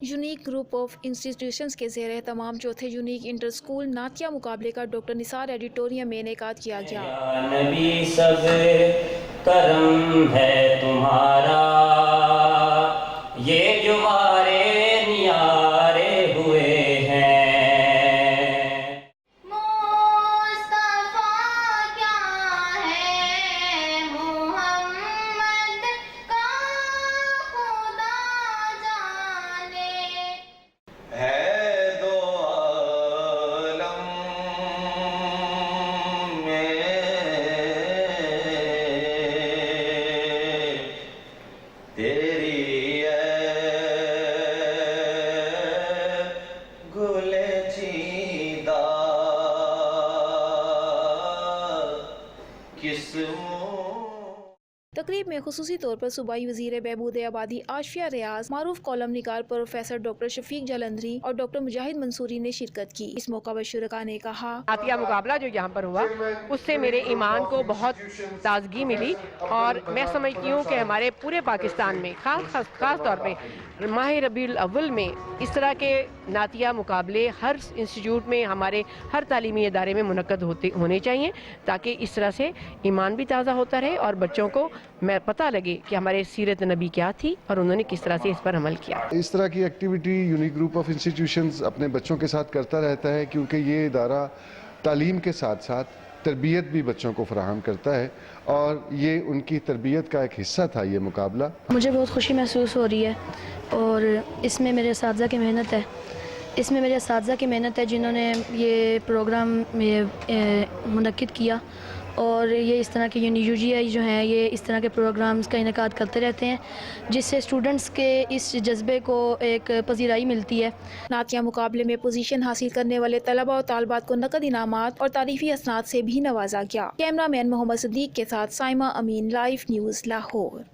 Unique group of institutions के ज़ेर तमाम चौथे यूनिक इंटर स्कूल नातिया मुकाबले का डॉक्टर निसार एडिटोरियम में इनेकाद किया गया। या नबी सब करम है तुम्हारा, ये जो वारे नियारे हुए हैं। तकरीब में खुसूसी तौर पर सूबाई वज़ीर बहबूद आबादी आशफिया रियाज, मारूफ कॉलम निगार प्रोफेसर डॉक्टर शफीक जलंधरी और डॉक्टर मुजाहिद मंसूरी ने शिरकत की। इस मौका पर शुरका ने कहा, नातिया मुकाबला जो यहाँ पर हुआ उससे मेरे ईमान को बहुत ताजगी मिली और मैं समझती हूँ कि हमारे पूरे पाकिस्तान में खास तौर पे माह रबीउल अव्वल में इस तरह के नातिया मुकाबले हर इंस्टीट्यूट में, हमारे हर तालीमी इदारे में मुनक्कद होने चाहिए, ताकि इस तरह से ईमान भी ताज़ा होता रहे और बच्चों को मैं पता लगे कि हमारे सीरत नबी क्या थी और उन्होंने किस तरह से इस पर अमल किया। इस तरह की activity unique group of institutions अपने बच्चों के साथ करता रहता है, क्योंकि ये इदारा तालीम के साथ साथ तरबियत भी बच्चों को फराहम करता है और ये उनकी तरबियत का एक हिस्सा था ये मुकाबला। मुझे बहुत खुशी महसूस हो रही है और इसमें मेरे असातिज़ा की मेहनत है, इसमें मेरे असातिज़ा की मेहनत है जिन्होंने ये प्रोग्राम मुनक्किद किया और ये इस तरह के यूजीआई जो हैं ये इस तरह के प्रोग्राम्स का इनेकाद करते रहते हैं, जिससे स्टूडेंट्स के इस जज्बे को एक पजीराई मिलती है। नातिया मुकाबले में पोजीशन हासिल करने वाले तलबा और तालबात को नकद इनामात और तारीफी असनाद से भी नवाजा गया। कैमरा मैन मोहम्मद सदीक के साथ साइमा अमीन, लाइव न्यूज़ लाहौर।